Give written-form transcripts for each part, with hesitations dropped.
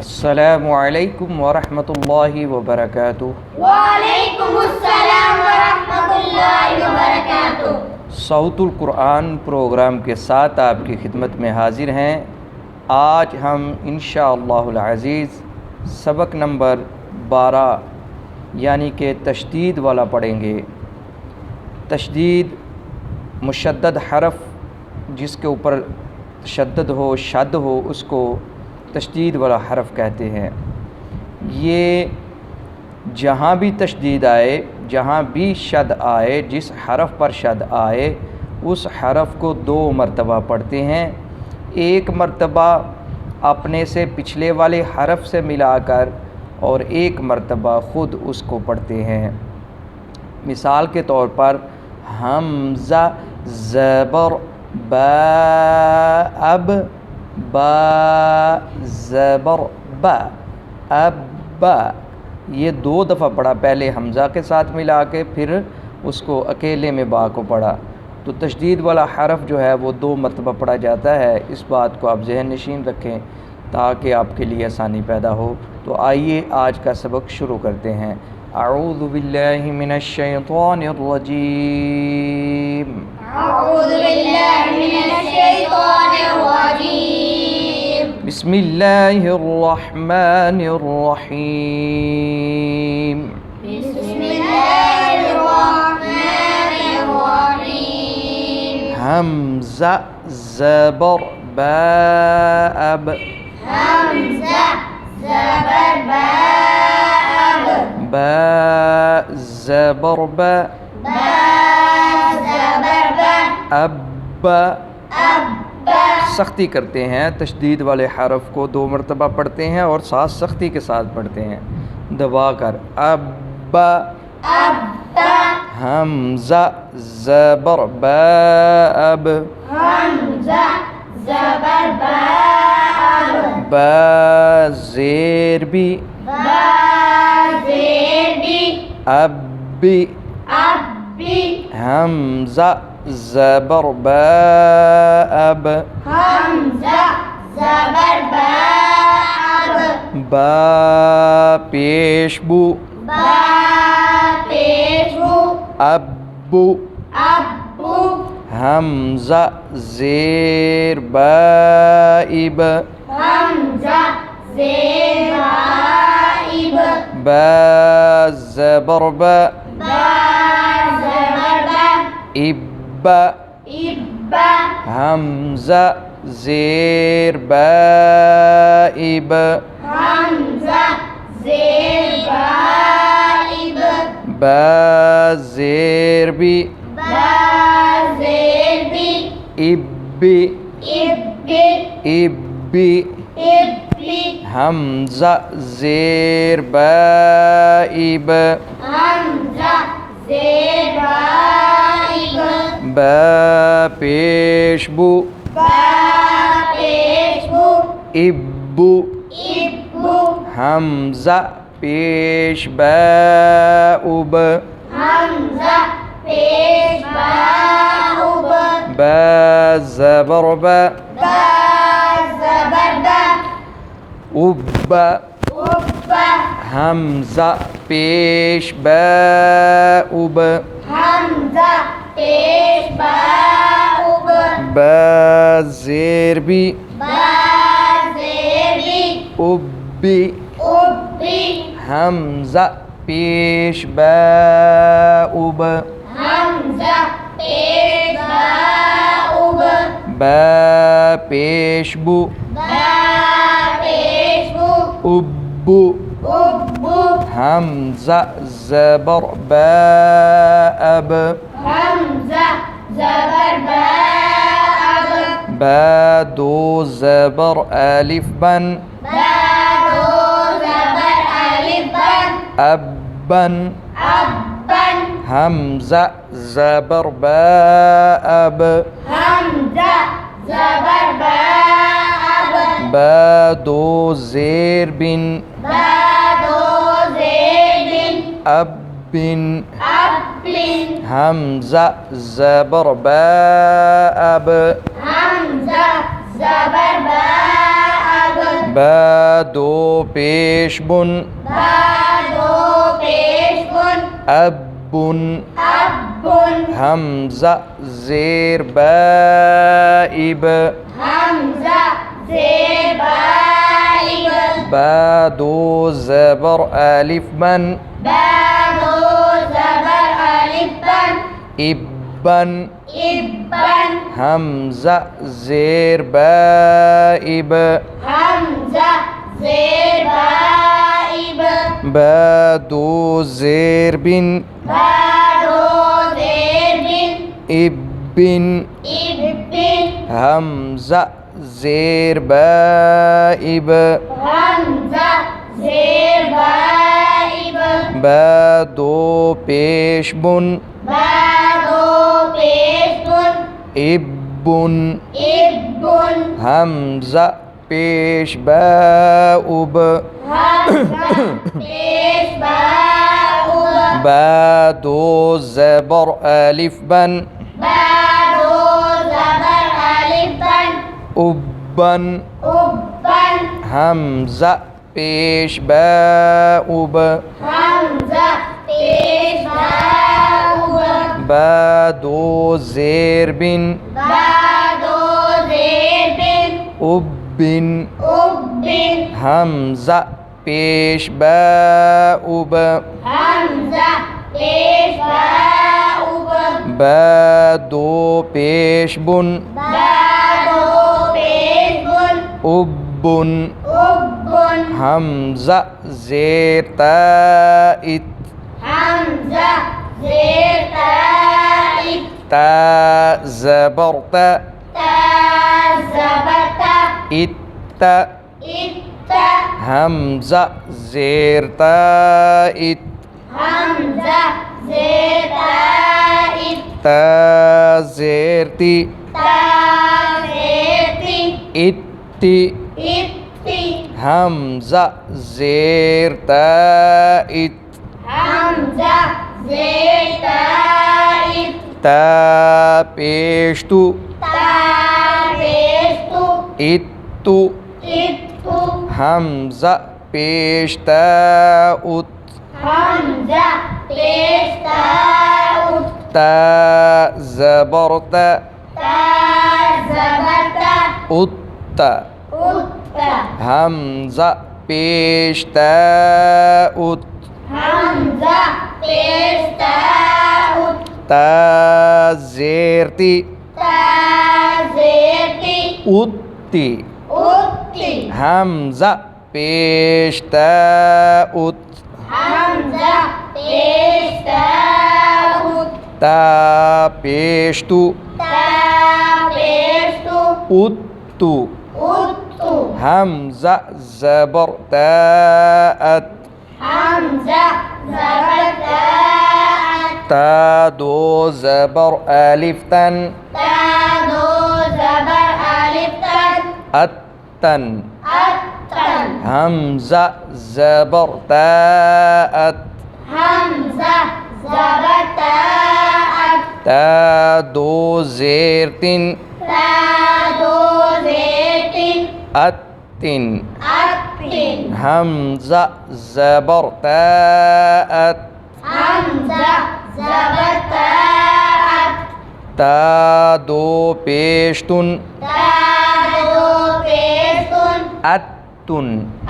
अस्सलामु अलैकुम वरहमतुल्लाहि वबरकातुहू। वालेकुमुस्सलाम वरहमतुल्लाहि वबरकातुहू। सौतुल कुरान प्रोग्राम के साथ आपकी खिदमत में हाजिर हैं। आज हम इंशाअल्लाहुल अज़ीज़ सबक नंबर 12 यानी कि तशदीद वाला पढ़ेंगे। तशदीद मुशद्दद हरफ जिसके ऊपर तशद्दुद हो, शद हो, उसको तशदीद वाला हरफ कहते हैं। ये जहाँ भी तशदीद आए, जहाँ भी शद आए, जिस हरफ पर शद आए उस हरफ को 2 मरतबा पढ़ते हैं। एक मरतबा अपने से पिछले वाले हरफ से मिलाकर और एक मरतबा ख़ुद उसको पढ़ते हैं। मिसाल के तौर पर हमज़ा ज़बर बा, अब बा ज़बर बा, अब बा, ये 2 दफ़ा पढ़ा। पहले हमज़ा के साथ मिला के फिर उसको अकेले में बा को पढ़ा। तो तशदीद वाला हरफ जो है वो 2 मरतबा पढ़ा जाता है। इस बात को आप ज़हन नशीन रखें ताकि आपके लिए आसानी पैदा हो। तो आइए आज का सबक शुरू करते हैं। अऊज़ु बिल्लाहि मिनश शैतानिर रजीम। अऊज़ु बिल्लाहि मिनश शैतानिर रजीम। बिस्मिल्लाहिर रहमानिर रहीम। बिस्मिल्लाहिर रहमानिर रहीम। हमज़ा ज़बर बा, अब हमज़ा ज़बर बा, अब बा ज़बर बा, बा ज़बर बा, अब सख्ती करते हैं। तशदीद वाले हरफ को 2 मरतबा पढ़ते हैं और साथ सख्ती के साथ पढ़ते हैं, दबा कर। अब हमज़ा ज़बर बा, अब हमज़ा ज़बर बा, अब बा ज़ेर भी, बा ज़ेर भी, अब भी, भी हमज़ा ज़बर बा, अब हमज़ा ज़बर बा, अब बा पेशबू, बा पेशबू, अब्बू, अब्बू हमज़ा ज़ेर बाइब, हमज़ा ज़ेर बाइब, बा ज़बर बा, बा ज़बर बा, इब्बा, इब्बा हमज़ा ज़ेर बाइब, हमज़ा ज़ेर बाइब, बा ज़ेर भी, बा ज़ेर भी, इब्बी, इब्बी, इब्बी, इब्बी हमज़ा ज़ेर बाइब, हमज़ा ज़ेर बाइब, बा पेशबू, बा पेशबू, इब्बू, इब्बू हमज़ा पेश बाउब, हमज़ा पेश बाउब, बा ज़बर बा, बा ज़बर बा, उब्बा, उब्बा हमज़ा पेश बाउब, हमज़ा पेश बाउब, बा ज़ेर भी, बा ज़ेर भी, उब्बी, उब्बी हमज़ा पेश बाउब, हमज़ा पेश बाउब, बा पेशबू, बा पेशबू, उब्बू, उब्बू हमज़ा ज़बर बा, अब हमज़ा ज़बर बा, अब बा 2 ज़बर अलिफ बन, बा 2 ज़बर अलिफ बन, अब्बन, अब्बन हमज़ा ज़बर बा, अब हमज़ा ज़बर बा, अब बा 2 ज़ेर बिन, बा 2 ज़ेर बिन, अब्बिन, अब्बिन हमज़ा ज़बर बा, अब हमज़ा ज़बर बा, अब बा दो पेश बुन बा दो पेश बुन अब्बुन अब्बुन हमज़ा ज़ेर बाइब हमज़ा ज़ेर बाइब बा दो ज़बर अलिफ बन बा दो ज़बर अलिफ बन इब्बन इब्बन हमज़ा ज़ेर बाइब हमज़ा ज़ेर बाइब बा दो ज़ेर बिन बा दो ज़ेर बिन इब्बिन इब्बिन हमज़ा ज़ेर बाइब हमज़ा ज़ेर बाइब बा दो पेश बुन बा दो पेश बुन इब्बुन इब्बुन हमज़ा पेश बाउब हमज़ा पेश बाउब बा दो ज़बर अलिफ बन बा दो ज़बर अलिफ बन उब्बन उब्बन हमज़ा पेश बाउब हमज़ा पेश बाउब बा दो ज़ेर बिन बा दो ज़ेर बिन उब्बिन उब्बिन हमज़ा पेश बाउब हमज़ा पेश बाउब बा दो पेश बुन बा दो पेश बुन उब्बुन उब्बुन हमज़ा ज़ेर ताइत हमज़ा ज़ेर ताइब ता ज़बर ता ता ज़बर ता इत्ता इत्ता हमज़ा ज़ेर ताइत हमज़ा ज़ेर ताइब ता ज़ेर ती ता ज़ेर ती इत्ती इत्ती हमज़ा ज़ेर ताइत हमज़ा ज़ेर ताइब ता पेशतु ता पेशतु इत्तु इत्तु हमज़ा पेश ताउत हमज़ा पेश ताउत ता ज़बर ता ता ज़बर ता उत्ता उत्ता हमज़ा पेश ताउत हमज़ा पेश ताउत ता ज़ेर ती ता ज़ेर ती उत्ती उत्ती हमज़ा पेश ताउत हमज़ा पेश ताउत ता पेशतु ता पेशतु उत्तु उत्तु हमज़ा ज़बर ताअत हमज़ा ज़बर ताअत ता दो ज़बर अलिफ तन ता दो ज़बर अलिफ तन अत्तन अत्तन हमज़ा ज़बर ताअत हमज़ा ज़बर ताअत ता दो ज़ेर तिन ता दो ज़ेर तिन अत्तिन अत्तिन हमज़ा ज़बर ताअत हमज़ा ज़बर ताअत ता दो पेशतुन ता दो पेशतुन अत्तुन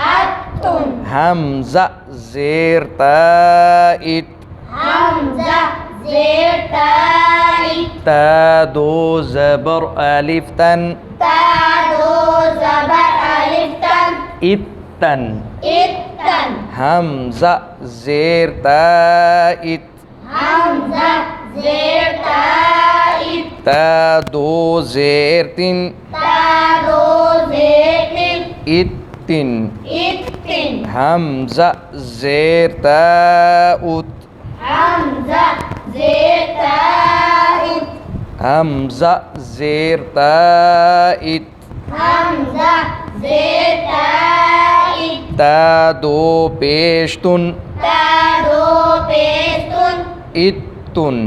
अत्तुन हमज़ा ज़ेर ताइत हमज़ा ज़ेर ताइब ता दो ज़बर अलिफ तन ता दो ज़बर अलिफ तन इत्तन इत्तन हमज़ा ज़ेर ताइत हमज़ा ज़ेर ताइब ता दो ज़ेर तिन ता दो ज़ेर तिन इत्तिन इत्तिन हमज़ा ज़ेर ताउत हमज़ा ज़ेर ताइब हमज़ा ज़ेर ताइत हमज़ा ज़ेर ताइब ता दो पेशतुन ता दो पेशतुन इत्तुन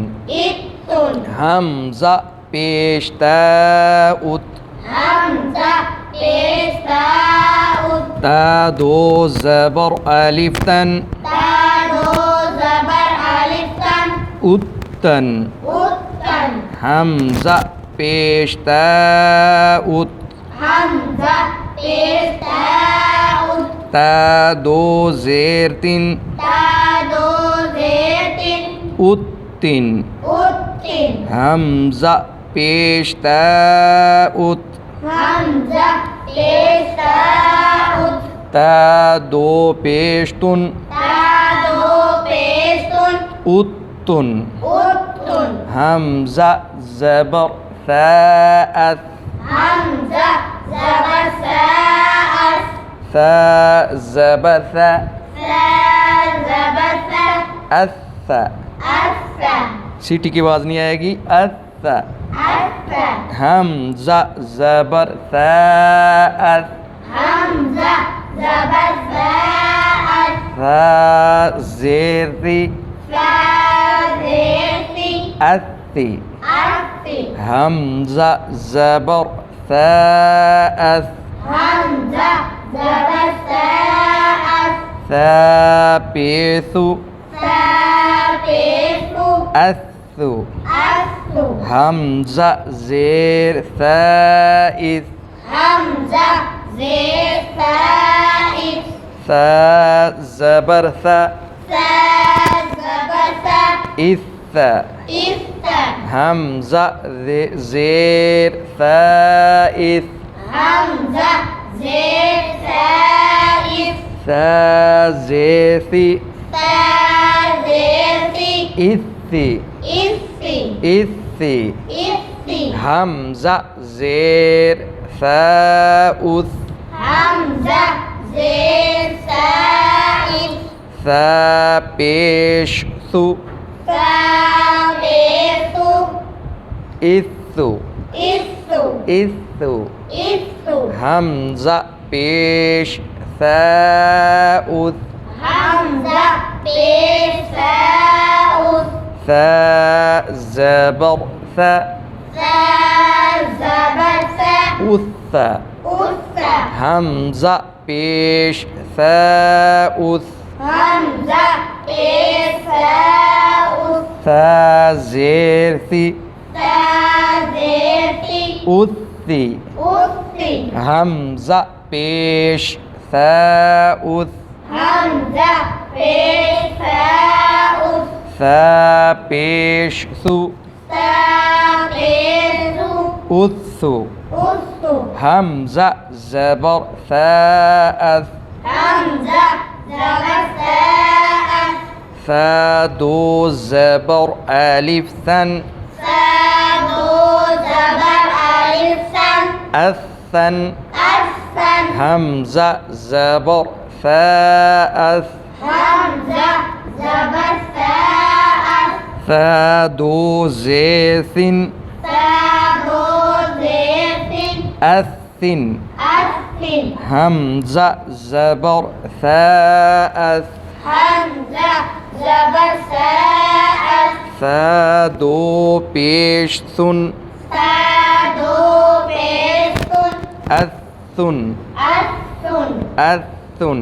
इत्तुन हमज़ा पेश ताउत हमज़ा पेश ता उत ता दो ज़बर अलिफ तन ता दो ज़बर अलिफ तन उत्तन उत्तन हमज़ा पेश ता उत हमज़ा पेश ता उत ता दो ज़ेर तिन ता दो ज़ेर तिन उत्तिन उत्तिन हमज़ा पेश ता उत हमज़ा पेश ता उत ता दो पेश तुन ता दो पेश तुन उत्तुन उत्तुन हमज़ा ज़बर सा अस हमज़ा ज़बर सा अस सा ज़बर सा सा ज़बर सा अस्सा अस्सा सीटी की आवाज़ नहीं आएगी अस्सा अस्सा हमज़ा ज़बर सा अस हमज़ा ज़बर सा अस सा ज़ेर सी सा ज़ेर सी अस्सी अस्सी हमज़ा ज़बर सा अस हमज़ा ज़बर सा अस सा पेसु सा पेशु अस्सु अस्सु हमज़ा ज़ेर साइस हमज़ा ज़ेर साइस सा ज़बर सा सा ज़बर सा इस्सा इस्सा हमज़ा ज़ेर साइस हमज़ा ज़ेर साइस सा ज़ेसी सा ज़ेर सी इस्सी इस्सी इस्सी इस्सी हमज़ा ज़ेर साउस हमज़ा ज़ेर साइस सा पेश सु सा पेशु इस्सु इस्सु इस्सु इस्सु हमज़ा पेश साउस हमज़ा पेश साउस सा ज़बर सा सा ज़बर सा उस्सा उस्सा हमज़ा पेश साउस हमज़ा पेश साउस सा ज़ेर सी सा ज़ेर सी उस्सी उस्सी हमज़ा पेश साउस हमज़ा पेश साउस सा पेश सु सा पेशु उत्सु उस्सु हमज़ा ज़बर साअस हमज़ा ज़बर सा अस सा दो ज़बर अलिफ सन सा दो ज़बर अलिफ सन असन असन हमज़ा ज़बर साअस हमज़ा ज़बर सा अस सा दो ज़ेसिन सा दो ज़ेर सिन असिन अस्सिन हमज़ा ज़बर साअस हमज़ा ज़बर सा अस सा दो पेश सुन सा दो पेश सुन अസുन अस्सुन अസുन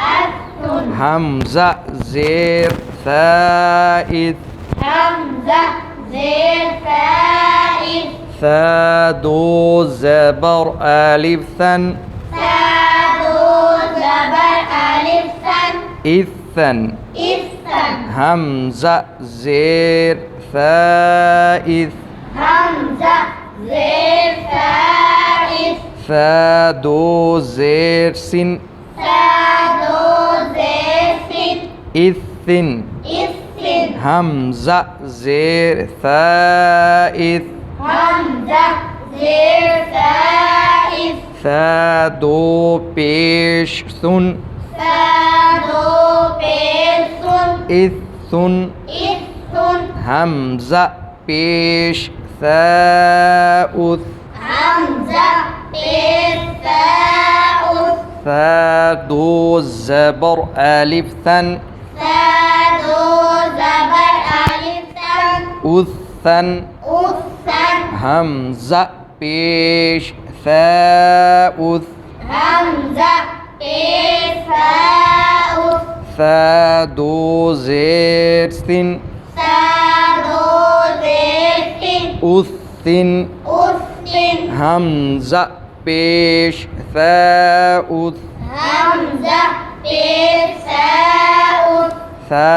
अस्सुन हमज़ा ज़ेर साइस हमज़ा ज़ेर साइस सा दो ज़बर अलिफ सन सा दो ज़बर अलिफ सन इसन इस्सन हमज़ा ज़ेर साइस हमज़ा ज़ेर साइस सा दो ज़ेर सिन सा दो ज़ेर सिन इसिन इस्सिन हमज़ा ज़ेर साइस हमज़ा ज़ेर साइस सा दो पेश सुन सा दो पेश सुन इस्सुन इस्सुन हमज़ा पेश साउस हमज़ा पेश साउस सा दो ज़बर अलिफ सन सा दो ज़बर अलिफ सन उसन उस्सन हमज़ा पेश फ़ाउस हमजा पेश फाउस फ़ा दो ज़ेर सिन सादो जेतिन उस्सिन उस्तिन हमज़ा पेश फ़ाउस हमजा पेश फाउस सा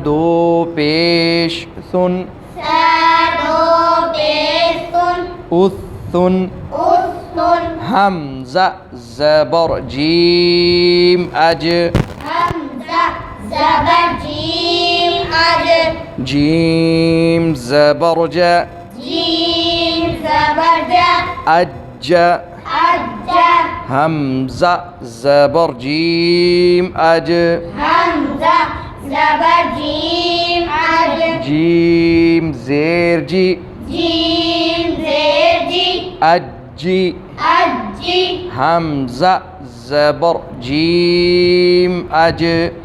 दो पेश सुन सादो पेश सुन उस्सुन उस्तुन हमज़ा ज़बर जीम अज हमजा ज़बर जीम अज जीम ज़बर ज जीम ज़बर जा अज अज्जा हमज़ा ज़बर जीम अज हमजा ज़बर जीम अज जीम ज़ेर जी जीम ज़ेर जी अज्जी अज्जी हमज़ा ज़बर जीम अज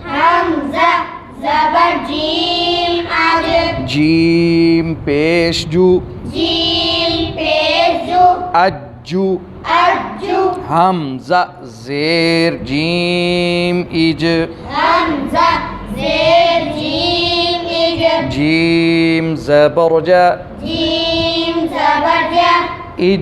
हमजा ज़बर जीम अज जीम पेश जू जीम पेशु अज्जू अज्जु हमज़ा ज़ेर जीम इज हमजा ज़ेर जीम इज जीम ज़बर ज जीम ज़बर जा इज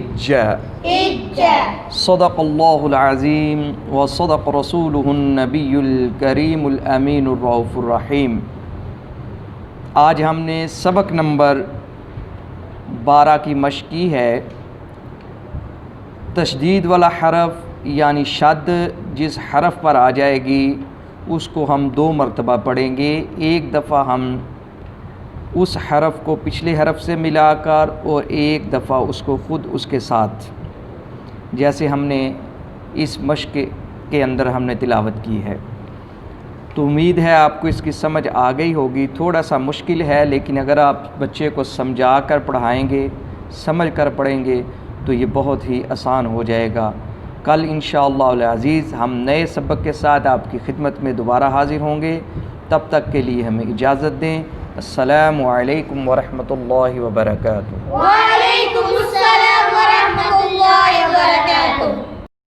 इज्जा सदक़ल्लाहुल अज़ीम व सदक़ रसूलुहुन नबियुल करीमुल अमीनुर रऊफ़ुर रहीम। आज हमने सबक नंबर 12 की मश्क की है। तशदीद वाला हरफ यानी शद जिस हरफ पर आ जाएगी उसको हम 2 मरतबा पढ़ेंगे। एक दफ़ा हम उस हरफ को पिछले हरफ से मिलाकर और एक दफ़ा उसको ख़ुद उसके साथ, जैसे हमने इस मश्क के अंदर हमने तिलावत की है। तो उम्मीद है आपको इसकी समझ आ गई होगी। थोड़ा सा मुश्किल है, लेकिन अगर आप बच्चे को समझा कर पढ़ाएँगे, समझ कर पढ़ेंगे तो ये बहुत ही आसान हो जाएगा। कल इंशाअल्लाह अज़ीज़ हम नए सबक के साथ आपकी खिदमत में दोबारा हाज़िर होंगे। तब तक के लिए हमें इजाज़त दें। अस्सलामु अलैकुम व रहमतुल्लाहि व बरकातुहू। वालेकुम अस्सलाम व रहमतुल्लाहि व बरकातुहू।